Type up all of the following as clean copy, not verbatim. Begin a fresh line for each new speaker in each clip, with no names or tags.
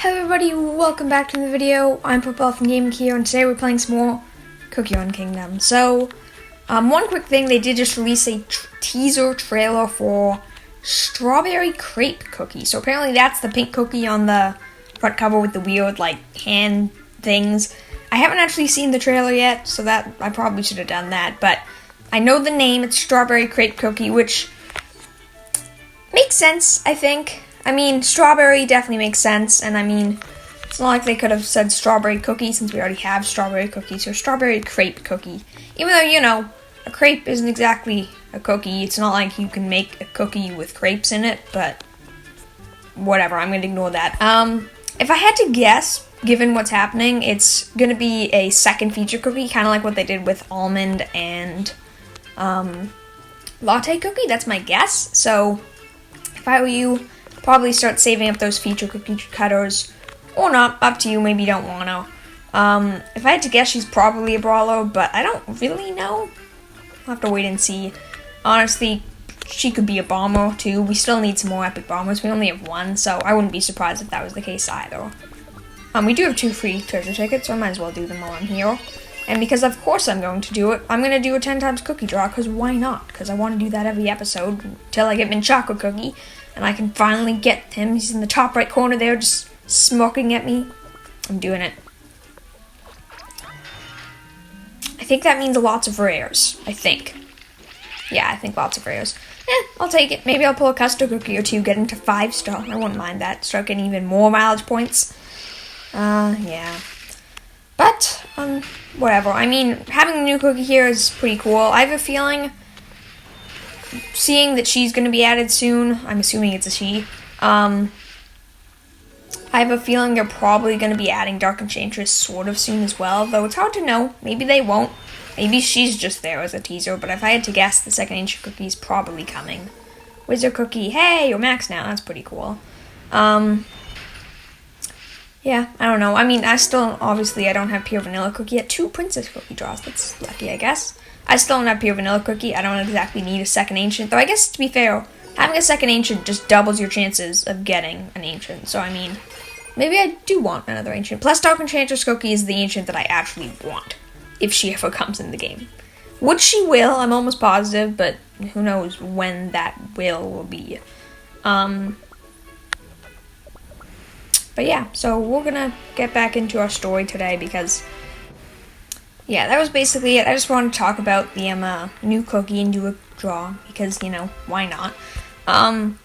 Hello everybody, welcome back to the video. I'm Football from Gaming here, and today we're playing some more Cookie Run Kingdom. So, one quick thing, they did just release a teaser trailer for Strawberry Crepe Cookie. So apparently that's the pink cookie on the front cover with the weird, hand things. I haven't actually seen the trailer yet, so that I probably should have done that, but I know the name, it's Strawberry Crepe Cookie, which makes sense, I think. I mean, strawberry definitely makes sense, and I mean, it's not like they could have said strawberry cookie since we already have strawberry cookies, so strawberry crepe cookie. Even though, a crepe isn't exactly a cookie, it's not like you can make a cookie with crepes in it, but whatever, I'm going to ignore that. If I had to guess, given what's happening, it's going to be a second feature cookie, kind of like what they did with almond and latte cookie, that's my guess. So, if I were you, probably start saving up those feature cookie cutters, or not, up to you, maybe you don't want to. If I had to guess, she's probably a brawler, but I don't really know. I'll have to wait and see. Honestly, she could be a bomber, too. We still need some more epic bombers. We only have one, so I wouldn't be surprised if that was the case either. We do have 2 free treasure tickets, so I might as well do them while I'm here. And because of course I'm going to do it, I'm going to do a 10 times cookie draw, because why not? Because I want to do that every episode until I get Mint Chocolate Cookie. And I can finally get him. He's in the top right corner there, just smirking at me. I'm doing it. I think that means lots of rares. I think. Yeah, I think lots of rares. I'll take it. Maybe I'll pull a custard cookie or two, get into 5-star. I wouldn't mind that. Start getting even more mileage points. Yeah. But, whatever. I mean, having a new cookie here is pretty cool. I have a feeling, seeing that she's going to be added soon, I'm assuming it's a she, I have a feeling they're probably going to be adding Dark Enchantress sort of soon as well, though it's hard to know. Maybe they won't. Maybe she's just there as a teaser, but if I had to guess, the second Ancient Cookie is probably coming. Wizard Cookie, hey, you're max now, that's pretty cool. Yeah, I don't know. I mean, obviously I don't have Pure Vanilla Cookie yet. 2 Princess Cookie draws, that's lucky, I guess. I still don't have Pure Vanilla Cookie. I don't exactly need a second Ancient. Though I guess, to be fair, having a second Ancient just doubles your chances of getting an Ancient. So, I mean, maybe I do want another Ancient. Plus, Dark Enchantress Cookie is the Ancient that I actually want, if she ever comes in the game. Which she will, I'm almost positive, but who knows when that will be. But yeah, so we're gonna get back into our story today because, yeah, that was basically it. I just wanted to talk about the new cookie and do a draw because, why not? And,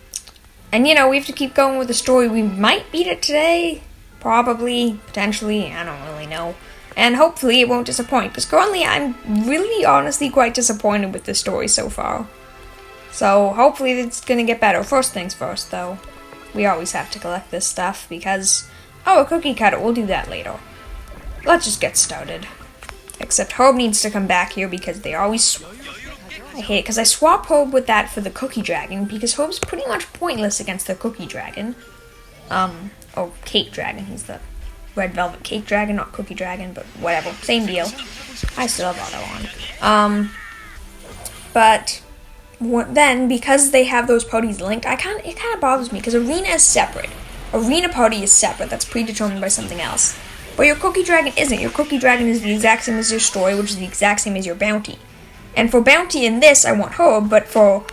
we have to keep going with the story. We might beat it today. Probably. Potentially. I don't really know. And hopefully it won't disappoint. Because currently I'm really honestly quite disappointed with the story so far. So hopefully it's going to get better. First things first, though. We always have to collect this stuff because, a cookie cutter. We'll do that later. Let's just get started. Except Herb needs to come back here because they always... I hate it because I swap Herb with that for the Cookie Dragon because Herb's pretty much pointless against the Cookie Dragon. Or Cake Dragon. He's the Red Velvet Cake Dragon, not Cookie Dragon, but whatever. Same deal. I still have Auto on. But then, because they have those parties linked, it kind of bothers me because Arena is separate. Arena Party is separate. That's predetermined by something else. But your Cookie Dragon isn't. Your Cookie Dragon is the exact same as your story, which is the exact same as your bounty. And for bounty in this, I want Herb, but for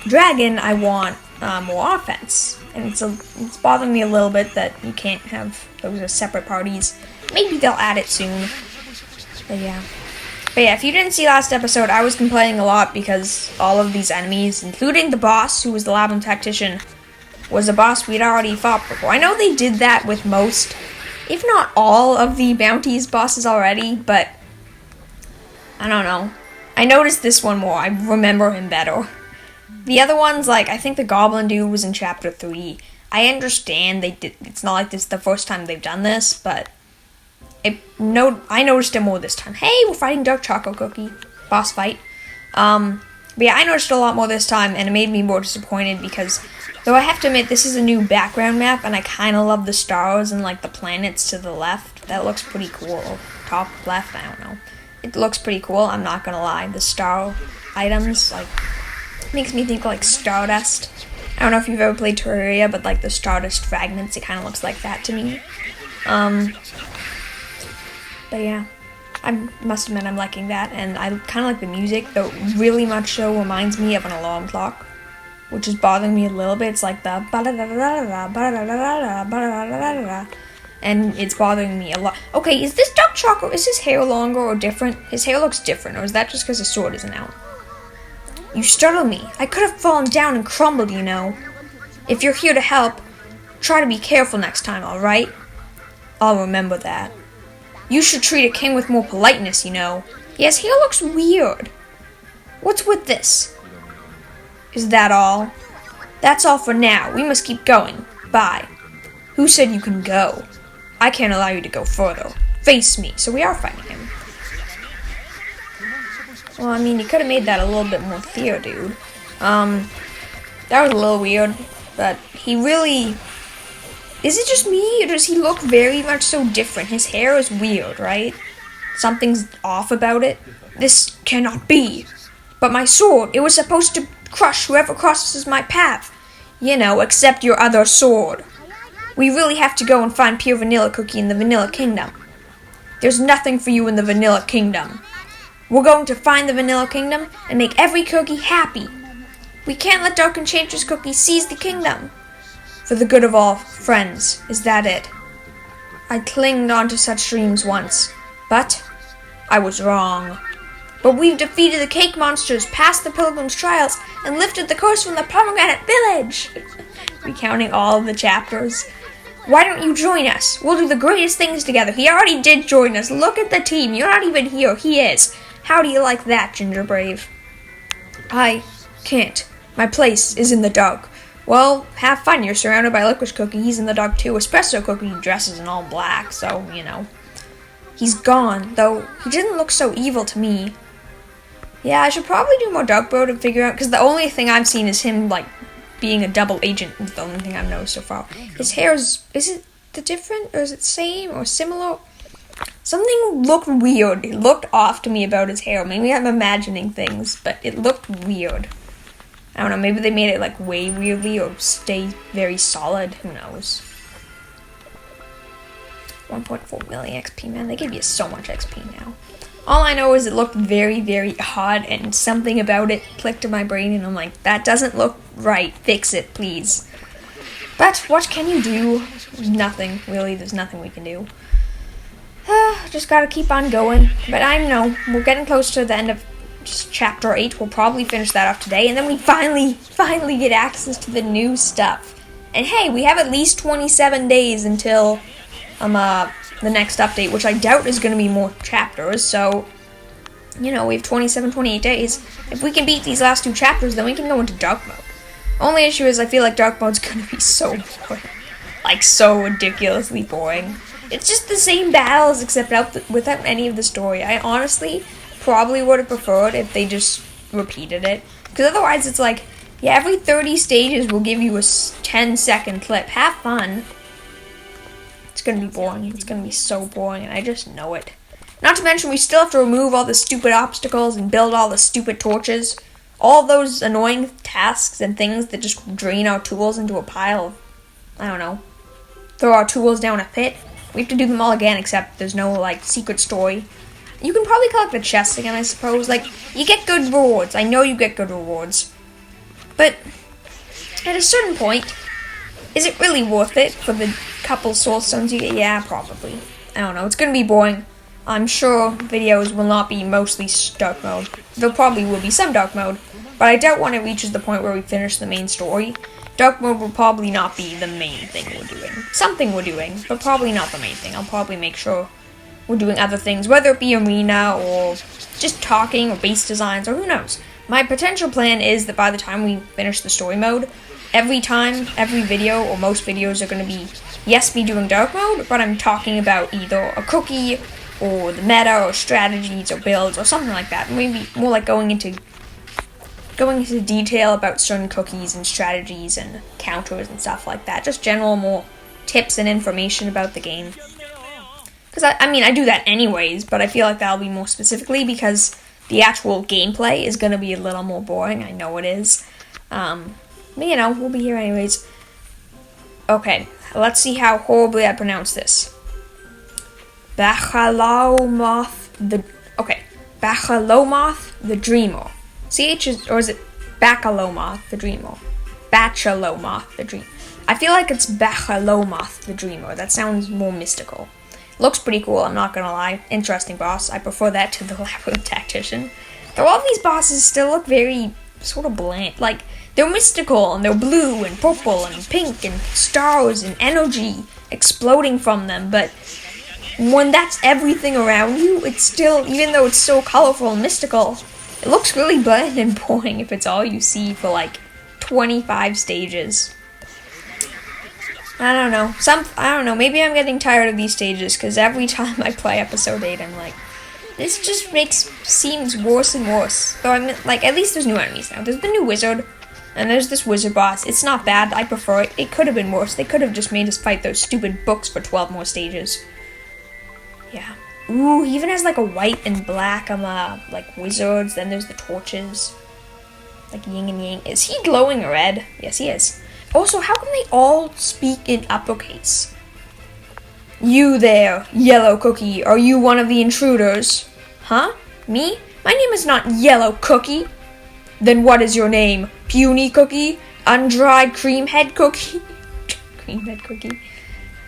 Dragon, I want more offense. And it's bothering me a little bit that you can't have those as separate parties. Maybe they'll add it soon. But yeah, if you didn't see last episode, I was complaining a lot because all of these enemies, including the boss, who was the Lab Tactician, was a boss we'd already fought before. I know they did that with most, if not all, of the bounties bosses already, but I don't know. I noticed this one more. I remember him better. The other ones, I think the Goblin dude was in Chapter 3. I understand it's not like this is the first time they've done this, but I noticed it more this time. Hey, we're fighting Dark Chocolate Cookie. Boss fight. But yeah, I noticed it a lot more this time, and it made me more disappointed because, though I have to admit, this is a new background map, and I kind of love the stars and, the planets to the left. That looks pretty cool. Top left, I don't know. It looks pretty cool, I'm not gonna lie. The star items, makes me think, Stardust. I I don't know if you've ever played Terraria, but like the Stardust fragments, it kind of looks like that to me. But yeah, I must admit I'm liking that, and I kind of like the music, though really much so reminds me of an alarm clock, which is bothering me a little bit. It's like the and it's bothering me a lot. Okay, is this Dark Chocolate, is his hair longer or different? His hair looks different, or is that just because his sword isn't out? You startled me. I could have fallen down and crumbled, you know. If you're here to help, try to be careful next time, alright? I'll remember that. You should treat a king with more politeness, you know. Yes, hair looks weird. What's with this? Is that all? That's all for now. We must keep going. Bye. Who said you can go? I can't allow you to go further. Face me. So we are fighting him. Well, I mean, you could have made that a little bit more Theo, dude. That was a little weird, but he really... Is it just me, or does he look very much so different? His hair is weird, right? Something's off about it. This cannot be. But my sword, it was supposed to crush whoever crosses my path. You know, except your other sword. We really have to go and find Pure Vanilla Cookie in the Vanilla Kingdom. There's nothing for you in the Vanilla Kingdom. We're going to find the Vanilla Kingdom and make every cookie happy. We can't let Dark Enchantress Cookie seize the kingdom. For the good of all friends, is that it? I clinged onto such dreams once, but I was wrong. But we've defeated the cake monsters, passed the pilgrim's trials, and lifted the curse from the pomegranate village. Recounting all of the chapters. Why don't you join us? We'll do the greatest things together. He already did join us. Look at the team. You're not even here. He is. How do you like that, Ginger Brave? I can't. My place is in the dark. Well, have fun. You're surrounded by Licorice Cookie. He's in the dark too. Espresso Cookie dresses in all black, so, you know. He's gone, though he didn't look so evil to me. Yeah, I should probably do more Dark Mode and figure out, because the only thing I've seen is him, like, being a double agent. Is the only thing I've noticed so far. His hair is it the different, or is it same, or similar? Something looked weird. It looked off to me about his hair. Maybe I'm imagining things, but it looked weird. I don't know, maybe they made it, like, way weirdly, or stay very solid. Who knows? 1.4 million XP, man. They give you so much XP now. All I know is it looked very, very odd, and something about it clicked in my brain, and I'm like, that doesn't look right. Fix it, please. But what can you do? Nothing, really. There's nothing we can do. Just gotta keep on going. But I know, we're getting close to the end of Chapter 8. We'll probably finish that off today, and then we finally get access to the new stuff. And hey, we have at least 27 days until the next update, which I doubt is going to be more chapters, so, you know, we have 28 days. If we can beat these last 2 chapters, then we can go into Dark Mode. Only issue is I feel like Dark Mode's going to be so boring. Like, so ridiculously boring. It's just the same battles, except without any of the story. I honestly probably would have preferred if they just repeated it. Because otherwise it's like, yeah, every 30 stages will give you a 10-second clip. Have fun. It's gonna be boring. It's gonna be so boring, and I just know it. Not to mention, we still have to remove all the stupid obstacles and build all the stupid torches. All those annoying tasks and things that just drain our tools into a pile of, I don't know, throw our tools down a pit. We have to do them all again, except there's no, like, secret story. You can probably collect the chests again, I suppose. Like, you get good rewards. I know you get good rewards. But at a certain point, is it really worth it for the couple soul stones you get? Yeah, probably. I don't know. It's going to be boring. I'm sure videos will not be mostly Dark Mode. There probably will be some Dark Mode, but I doubt when it reaches the point where we finish the main story. Dark Mode will probably not be the main thing we're doing. Something we're doing, but probably not the main thing. I'll probably make sure we're doing other things, whether it be arena or just talking or base designs or who knows. My potential plan is that by the time we finish the story mode, every video or most videos are going to be, yes, me doing Dark Mode, but I'm talking about either a cookie or the meta or strategies or builds or something like that. Maybe more like going into detail about certain cookies and strategies and counters and stuff like that. Just general more tips and information about the game. Because, I mean, I do that anyways, but I feel like that'll be more specifically because the actual gameplay is going to be a little more boring. I know it is. But you know, we'll be here anyways. Okay, let's see how horribly I pronounce this. Bachalomoth the Dreamer. CH is, or is it Bachalomoth the Dreamer? Bachalomoth the Dreamer. I feel like it's Bachalomoth the Dreamer. That sounds more mystical. Looks pretty cool, I'm not gonna lie. Interesting boss. I prefer that to the Labyrinth Tactician. Though all these bosses still look very sort of bland. Like, they're mystical, and they're blue, and purple, and pink, and stars, and energy exploding from them, but when that's everything around you, it's still, even though it's so colorful and mystical, it looks really bland and boring if it's all you see for like 25 stages. I don't know, maybe I'm getting tired of these stages, because every time I play episode 8, I'm like, this just seems worse and worse. Though I'm like, at least there's new enemies now. There's the new wizard, and there's this wizard boss. It's not bad, I prefer it. It could have been worse. They could have just made us fight those stupid books for 12 more stages. Yeah. Ooh, he even has like a white and black, like wizards. Then there's the torches. Like yin and yang. Is he glowing red? Yes, he is. Also, how come they all speak in uppercase? You there, Yellow Cookie. Are you one of the intruders? Huh? Me? My name is not Yellow Cookie. Then what is your name? Puny Cookie? Undried Cream Head Cookie? Cream Head Cookie?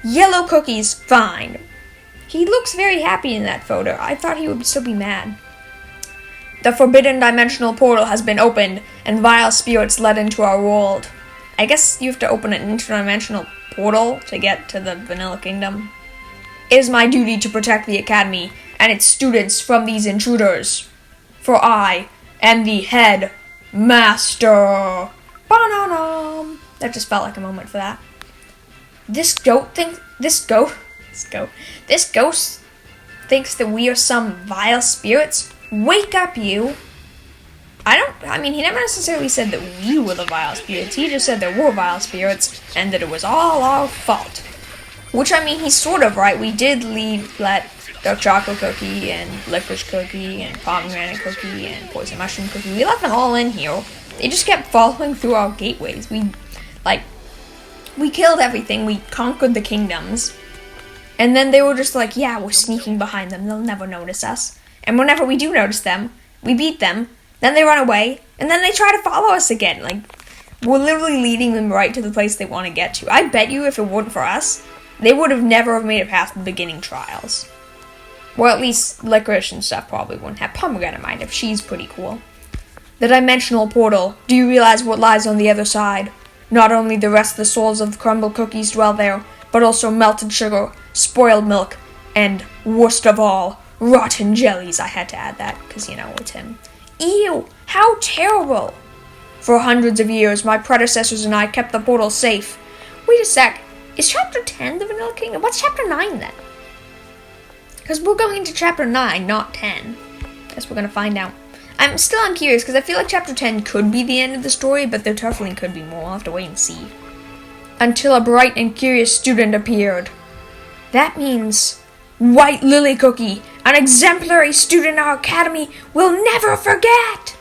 Yellow Cookie's fine. He looks very happy in that photo. I thought he would still be mad. The forbidden dimensional portal has been opened, and vile spirits led into our world. I guess you have to open an interdimensional portal to get to the Vanilla Kingdom. It is my duty to protect the Academy and its students from these intruders. For I am the head master. Ba-na-na. That just felt like a moment for that. This ghost thinks that we are some vile spirits? Wake up, you! He never necessarily said that we were the vile spirits. He just said there were vile spirits, and that it was all our fault. Which, he's sort of right. We did let dark chocolate cookie, and licorice cookie, and pomegranate cookie, and poison mushroom cookie, we let them all in here. They just kept following through our gateways. We killed everything. We conquered the kingdoms. And then they were just like, yeah, we're sneaking behind them. They'll never notice us. And whenever we do notice them, we beat them. Then they run away. And then they try to follow us again. Like, we're literally leading them right to the place they want to get to. I bet you if it weren't for us, they would have never made it past the beginning trials. Well, at least licorice and stuff probably wouldn't have. Pomegranate might have. She's pretty cool. The dimensional portal. Do you realize what lies on the other side? Not only the rest of the souls of the crumble cookies dwell there, but also melted sugar, spoiled milk, and, worst of all, rotten jellies. I had to add that, because, it's him. Ew! How terrible! For hundreds of years, my predecessors and I kept the portal safe. Wait a sec. Is Chapter 10 the Vanilla Kingdom? What's Chapter 9 then? Because we're going into Chapter 9, not 10. Guess we're going to find out. I'm still curious, because I feel like Chapter 10 could be the end of the story, but there definitely could be more. We'll have to wait and see. Until a bright and curious student appeared. That means White Lily Cookie, an exemplary student in our academy, will never forget!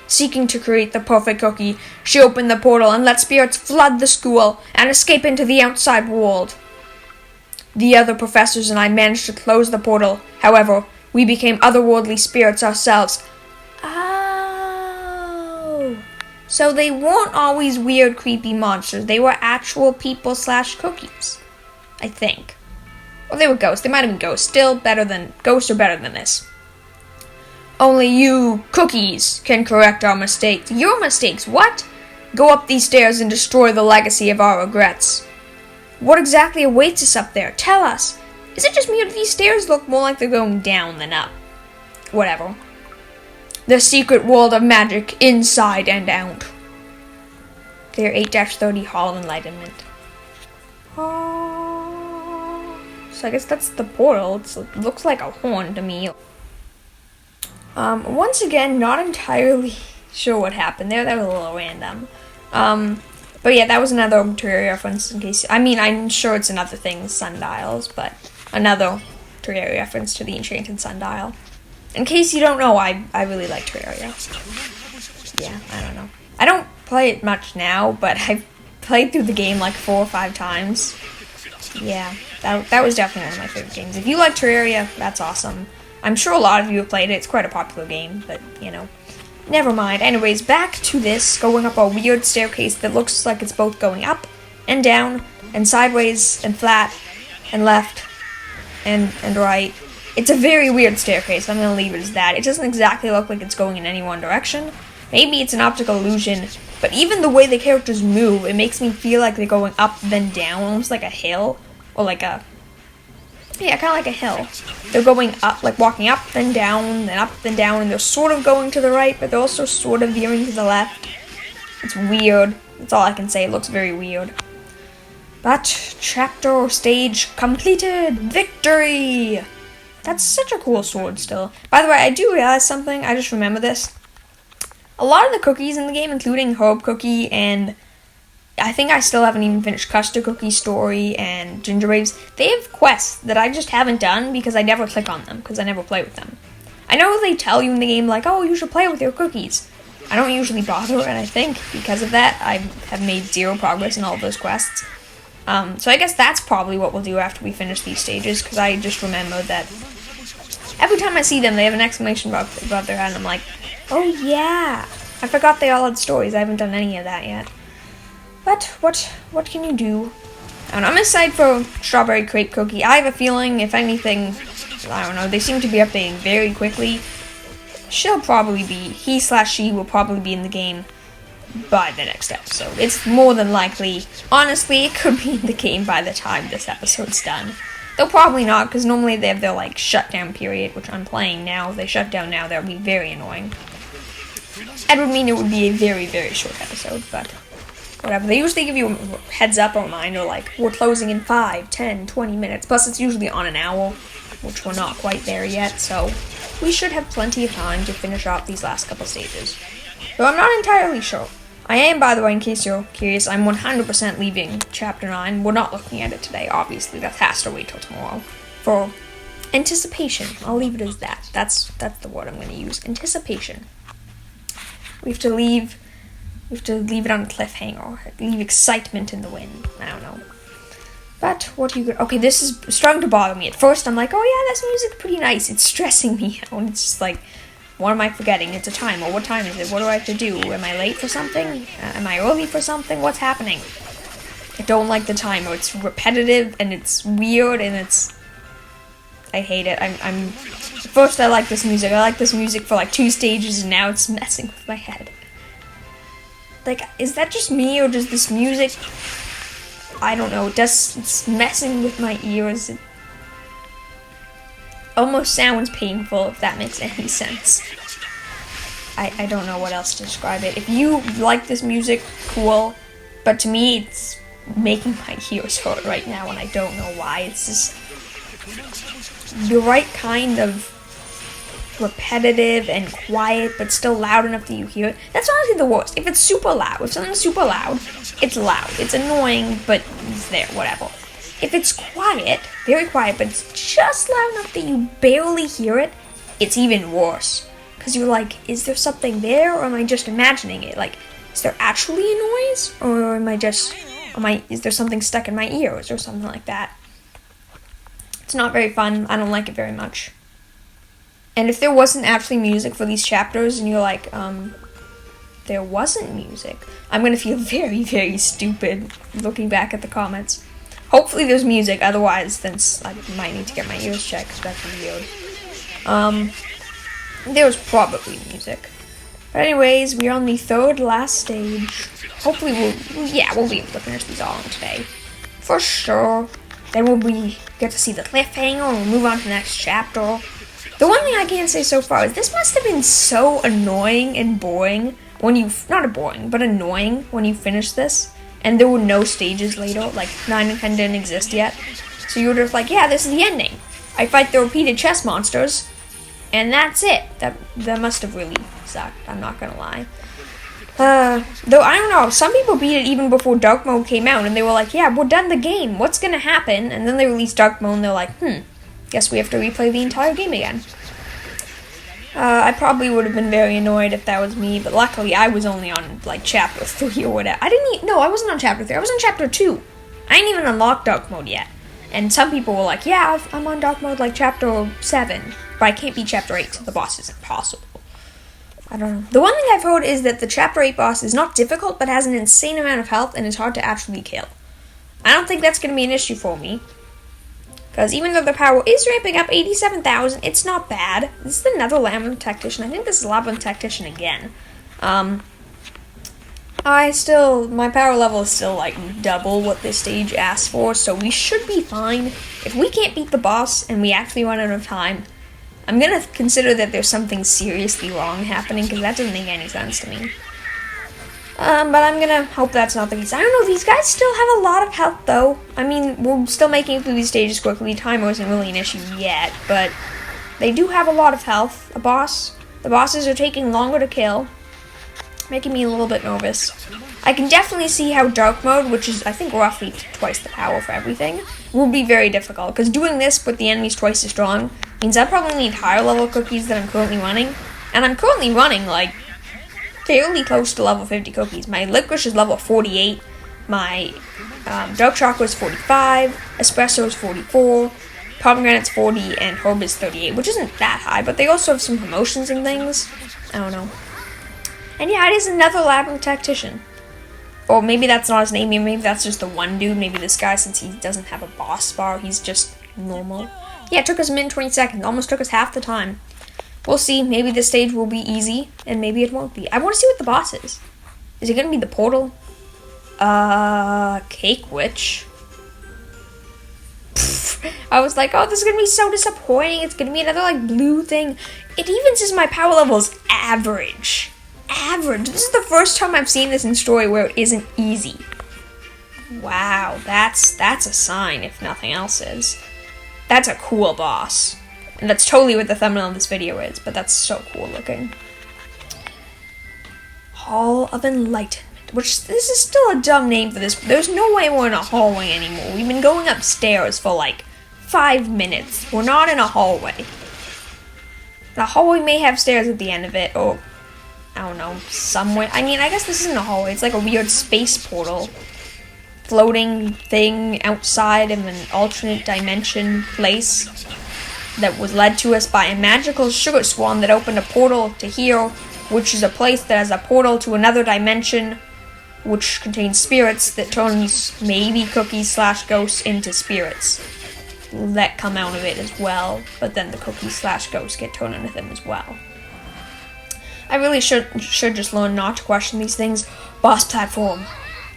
Seeking to create the perfect cookie, she opened the portal and let spirits flood the school and escape into the outside world. The other professors and I managed to close the portal. However, we became otherworldly spirits ourselves. Oh. So they weren't always weird, creepy monsters. They were actual people/cookies. I think. Well, they were ghosts. They might have been ghosts. Still better than... Ghosts are better than this. Only you, cookies, can correct our mistakes. Your mistakes? What? Go up these stairs and destroy the legacy of our regrets. What exactly awaits us up there? Tell us. Is it just me or do these stairs look more like they're going down than up? Whatever. The secret world of magic, inside and out. Clear 8-30 Hall of Enlightenment. So I guess that's the portal. It looks like a horn to me. Once again, not entirely sure what happened there. That was a little random. But yeah, that was another Terraria reference in case... I'm sure it's in other things, sundials, but another Terraria reference to the Enchanted Sundial. In case you don't know, I really like Terraria. Yeah, I don't know. I don't play it much now, but I've played through the game like 4 or 5 times. Yeah, that was definitely one of my favorite games. If you like Terraria, that's awesome. I'm sure a lot of you have played it. It's quite a popular game, but, you know, never mind. Anyways, back to this, going up a weird staircase that looks like it's both going up and down and sideways and flat and left and right. It's a very weird staircase. I'm going to leave it as that. It doesn't exactly look like it's going in any one direction. Maybe it's an optical illusion, but even the way the characters move, it makes me feel like they're going up then down, almost like a hill, or like a, yeah, kind of like a hill. They're going up, like walking up then down, then up then down, and they're sort of going to the right, but they're also sort of veering to the left. It's weird. That's all I can say. It looks very weird. But chapter or stage completed! Victory! That's such a cool sword still. By the way, I do realize something. I just remember this. A lot of the cookies in the game, including Herb Cookie, and I think I still haven't even finished Custard Cookie Story and Ginger Babes, they have quests that I just haven't done because I never click on them, because I never play with them. I know they tell you in the game, like, oh, you should play with your cookies. I don't usually bother, and I think because of that, I have made 0 progress in all of those quests. So I guess that's probably what we'll do after we finish these stages, because I just remember that every time I see them, they have an exclamation above their head, and I'm like, oh yeah, I forgot they all had stories. I haven't done any of that yet. But what can you do? I don't know, I'm excited for Strawberry Crepe Cookie. I have a feeling, if anything, I don't know, they seem to be updating very quickly. She'll probably be, he/she will probably be in the game by the next episode. It's more than likely, honestly, it could be in the game by the time this episode's done. They'll probably not, because normally they have their, like, shutdown period, which I'm playing now. If they shut down now, that would be very annoying. That would mean it would be a very, very short episode, but whatever. They usually give you a heads up or reminder, like, we're closing in 5, 10, 20 minutes. Plus, it's usually on an hour, which we're not quite there yet, so we should have plenty of time to finish off these last couple stages. Though I'm not entirely sure. I am, by the way, in case you're curious, I'm 100% leaving Chapter 9. We're not looking at it today, obviously. That has to wait till tomorrow. For anticipation. I'll leave it as that. That's the word I'm going to use. Anticipation. We have to leave it on a cliffhanger. Leave excitement in the wind. I don't know. But what are you gonna... Okay, this is starting to bother me. At first, I'm like, oh yeah, this music's pretty nice. It's stressing me out. It's just like, what am I forgetting? It's a timer. What time is it? What do I have to do? Am I late for something? Am I early for something? What's happening? I don't like the timer. It's repetitive, and it's weird, and it's... I hate it. First, I like this music. I like this music for like 2 stages, and now it's messing with my head. Like, is that just me, or does this music... I don't know. It's messing with my ears. It almost sounds painful, if that makes any sense. I don't know what else to describe it. If you like this music, cool. But to me, it's making my ears hurt right now, and I don't know why. It's just the right kind of repetitive and quiet, but still loud enough that you hear it. That's honestly the worst. If it's super loud, if something's super loud, it's loud. It's annoying, but it's there, whatever. If it's quiet, very quiet, but it's just loud enough that you barely hear it, it's even worse. Because you're like, is there something there, or am I just imagining it? Like, is there actually a noise, or is there something stuck in my ears, or something like that? It's not very fun. I don't like it very much. And if there wasn't actually music for these chapters, and you're like, there wasn't music, I'm gonna feel very, very stupid looking back at the comments. Hopefully there's music, otherwise, since I might need to get my ears checked, because that's weird. There was probably music. But anyways, we're on the 3rd last stage. Hopefully we'll be able to finish these all in today. For sure. Then we get to see the cliffhanger, and we'll move on to the next chapter. The one thing I can say so far is this must have been so annoying and boring when annoying when you finish this, and there were no stages later, like 9 and 10 didn't exist yet. So you were just like, yeah, this is the ending. I fight the repeated chess monsters, and that's it. That must have really sucked, I'm not gonna lie. Though, I don't know, some people beat it even before Dark Mode came out, and they were like, yeah, we're done the game, what's gonna happen? And then they released Dark Mode, and they're like, guess we have to replay the entire game again. I probably would have been very annoyed if that was me, but luckily I was only on, like, chapter 3 or whatever. I wasn't on chapter 3, I was on chapter 2. I ain't even unlocked dark mode yet. And some people were like, yeah, I'm on dark mode, like, chapter 7, but I can't beat chapter 8, so the boss is impossible. I don't know. The one thing I've heard is that the chapter 8 boss is not difficult, but has an insane amount of health and is hard to actually kill. I don't think that's going to be an issue for me. Because even though the power is ramping up 87,000, it's not bad. This is another Labyrinth Tactician. I think this is Labyrinth Tactician again. My power level is still like double what this stage asks for, so we should be fine. If we can't beat the boss and we actually run out of time, I'm gonna consider that there's something seriously wrong happening, because that doesn't make any sense to me. But I'm gonna hope that's not the case. I don't know, these guys still have a lot of health, though. I mean, we're still making it through these stages quickly. Timer isn't really an issue yet, but they do have a lot of health. The bosses are taking longer to kill, making me a little bit nervous. I can definitely see how dark mode, which is, I think, roughly twice the power for everything, will be very difficult, because doing this with the enemies twice as strong means I probably need higher level cookies than I'm currently running, and I'm currently running, like, fairly close to level 50 cookies. My licorice is level 48, my dark chocolate is 45, espresso is 44, pomegranate's 40, and herb is 38, which isn't that high, but they also have some promotions and things. I don't know. And yeah, it is another Labyrinth Tactician. Or maybe that's not his name, maybe that's just the one dude. Maybe this guy, since he doesn't have a boss bar, he's just normal. Yeah, it took us a minute 20 seconds, almost took us half the time. We'll see. Maybe this stage will be easy, and maybe it won't be. I want to see what the boss is. Is it going to be the portal? Cake Witch. Pfft. I was like, oh, this is going to be so disappointing. It's going to be another, like, blue thing. It even says my power level is average. Average. This is the first time I've seen this in story where it isn't easy. Wow, that's a sign, if nothing else is. That's a cool boss. And that's totally what the thumbnail of this video is, but that's so cool looking. Hall of Enlightenment, which this is still a dumb name for this. There's no way we're in a hallway anymore. We've been going upstairs for like 5 minutes. We're not in a hallway. The hallway may have stairs at the end of it, or I don't know, somewhere. I mean, I guess this isn't a hallway. It's like a weird space portal. Floating thing outside of an alternate dimension place that was led to us by a magical sugar swan that opened a portal to here, which is a place that has a portal to another dimension, which contains spirits that turns maybe cookies/ghosts into spirits that come out of it as well, but then the cookies/ghosts get turned into them as well. I really should just learn not to question these things. Boss platform.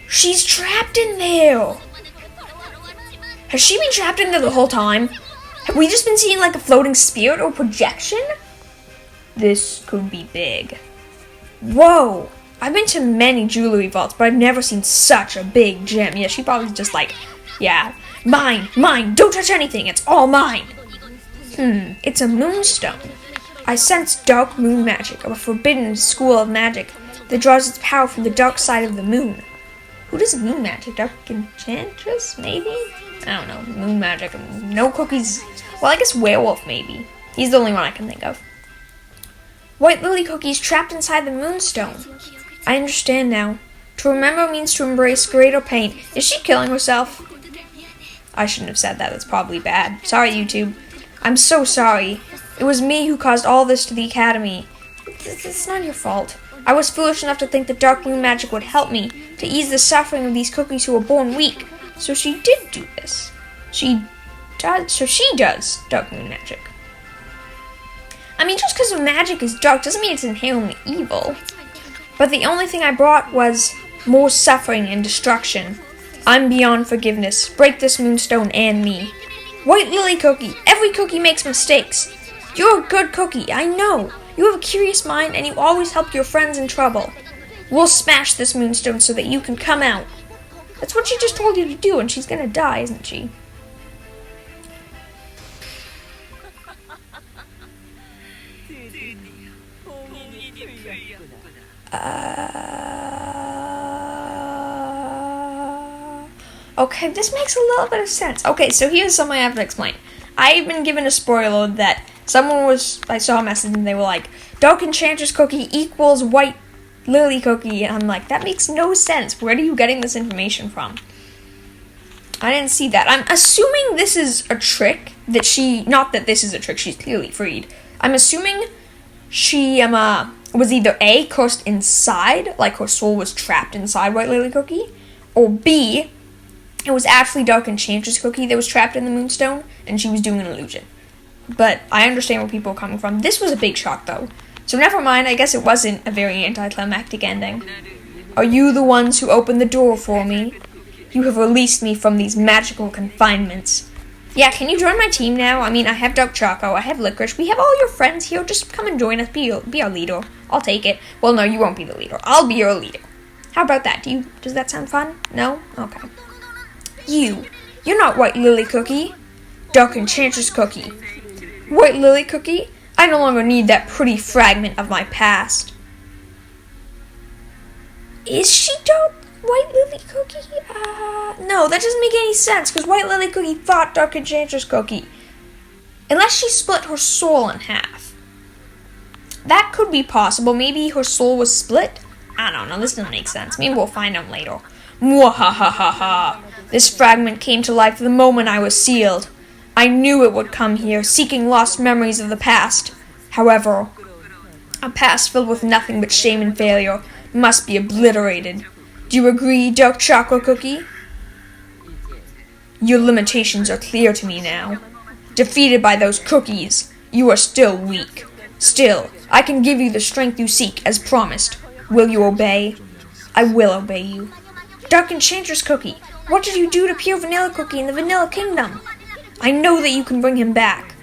She's trapped in there! Has she been trapped in there the whole time? Have we just been seeing like a floating spirit or projection? This could be big. Whoa! I've been to many jewelry vaults, but I've never seen such a big gem. Yeah, she probably just like, yeah, mine, don't touch anything, it's all mine. It's a moonstone. I sense dark moon magic, a forbidden school of magic that draws its power from the dark side of the moon. Who does moon magic? Dark Enchantress, maybe? I don't know. Moon magic. No cookies. Well, I guess werewolf, maybe. He's the only one I can think of. White lily cookies trapped inside the moonstone. I understand now. To remember means to embrace greater pain. Is she killing herself? I shouldn't have said that. That's probably bad. Sorry, YouTube. I'm so sorry. It was me who caused all this to the Academy. It's not your fault. I was foolish enough to think that dark moon magic would help me to ease the suffering of these cookies who were born weak. So she did do this. She does dark moon magic. I mean, just because the magic is dark doesn't mean it's inherently evil. But the only thing I brought was more suffering and destruction. I'm beyond forgiveness. Break this moonstone and me. White lily cookie. Every cookie makes mistakes. You're a good cookie, I know. You have a curious mind and you always help your friends in trouble. We'll smash this moonstone so that you can come out. That's what she just told you to do, and she's gonna die, isn't she? Okay, this makes a little bit of sense. Okay, so here's something I have to explain. I've been given a spoiler that I saw a message and they were like, Dark Enchantress cookie equals white lily cookie. And I'm like, that makes no sense. Where are you getting this information from? I didn't see that. I'm assuming this is a trick that not that this is a trick, she's clearly freed. I'm assuming she was either A, cursed inside, like her soul was trapped inside White Lily Cookie, or B, it was actually Dark Enchantress Cookie that was trapped in the Moonstone, and she was doing an illusion. But I understand where people are coming from. This was a big shock, though. So never mind, I guess it wasn't a very anticlimactic ending. Are you the ones who opened the door for me? You have released me from these magical confinements. Yeah, can you join my team now? I mean, I have Dark Choco, I have Licorice, we have all your friends here. Just come and join us, be our leader. I'll take it. Well, no, you won't be the leader. I'll be your leader. How about that? Does that sound fun? No? Okay. You're not White Lily Cookie. Dark Enchantress Cookie. White Lily Cookie? I no longer need that pretty fragment of my past. Is she White Lily Cookie? No, that doesn't make any sense, because White Lily Cookie fought Dark Enchantress Cookie. Unless she split her soul in half. That could be possible. Maybe her soul was split? I don't know, this doesn't make sense. Maybe we'll find out later. Mwahahaha. This fragment came to life the moment I was sealed. I knew it would come here, seeking lost memories of the past. However, a past filled with nothing but shame and failure must be obliterated. Do you agree, Dark Chocolate Cookie? Your limitations are clear to me now. Defeated by those cookies, you are still weak. Still, I can give you the strength you seek, as promised. Will you obey? I will obey you. Dark Enchantress Cookie, what did you do to Pure Vanilla Cookie in the Vanilla Kingdom? I know that you can bring him back.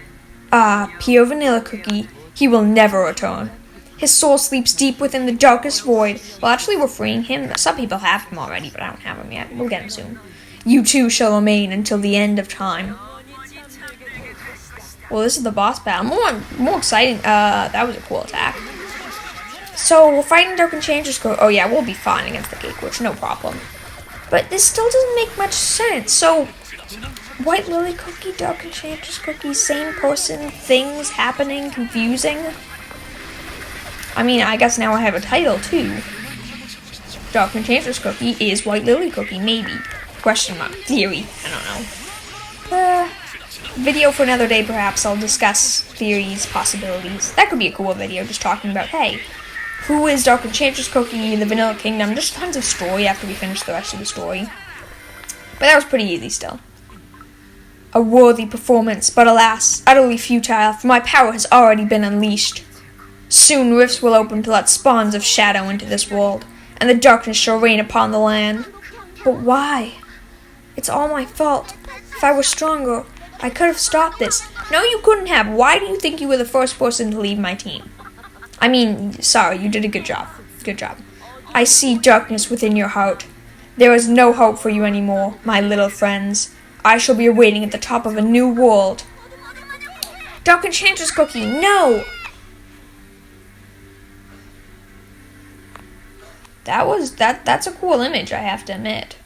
Pure Vanilla Cookie, he will never return. His soul sleeps deep within the darkest void. Well, actually, we're freeing him. Some people have him already, but I don't have him yet. We'll get him soon. You too shall remain until the end of time. Well, this is the boss battle. More exciting. That was a cool attack. So, we're fighting Dark Enchantress Cookie. Oh, yeah, we'll be fine against the Cake Witch. No problem. But this still doesn't make much sense. So, White Lily Cookie, Dark Enchantress Cookie, same person, things happening, confusing. I mean, I guess now I have a title, too. Dark Enchantress Cookie is White Lily Cookie, maybe. Question mark. Theory. I don't know. Video for another day, perhaps. I'll discuss theories, possibilities. That could be a cool video, just talking about, hey, who is Dark Enchantress Cookie in the Vanilla Kingdom? Just tons of story after we finish the rest of the story. But that was pretty easy still. A worthy performance, but alas, utterly futile, for my power has already been unleashed. Soon rifts will open to let spawns of shadow into this world, and the darkness shall reign upon the land. But why? It's all my fault. If I were stronger, I could have stopped this. No, you couldn't have. Why do you think you were the first person to leave my team? I mean, sorry, you did a good job. Good job. I see darkness within your heart. There is no hope for you anymore, my little friends. I shall be awaiting at the top of a new world. Dark Enchantress Cookie, no! That's a cool image, I have to admit.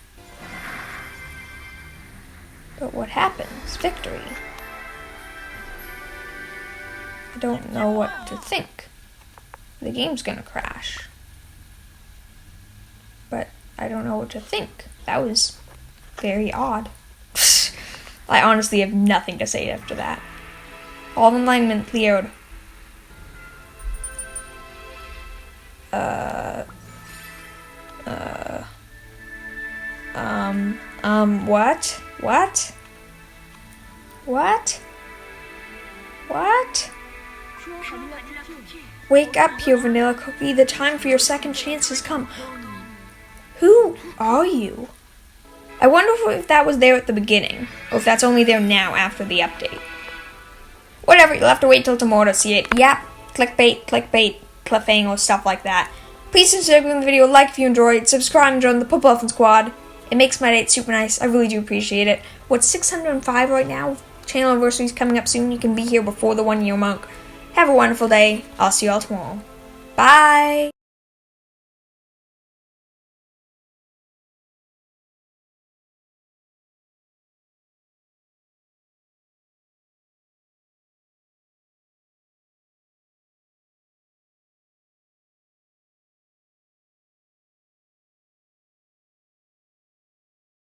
But what happens? Victory. I don't know what to think. The game's gonna crash. But I don't know what to think. That was very odd. I honestly have nothing to say after that. All alignment cleared. What? What? What? What? Wake up, Pure Vanilla Cookie. The time for your second chance has come. Who are you? I wonder if that was there at the beginning, or if that's only there now after the update. Whatever, you'll have to wait till tomorrow to see it. Yep, clickbait, cliffhanger, stuff like that. Please consider giving the video a like if you enjoyed, subscribe and join the Purple Elephant Squad. It makes my day super nice. I really do appreciate it. What's 605 right now? Channel anniversary is coming up soon. You can be here before the 1 year mark. Have a wonderful day. I'll see you all tomorrow. Bye!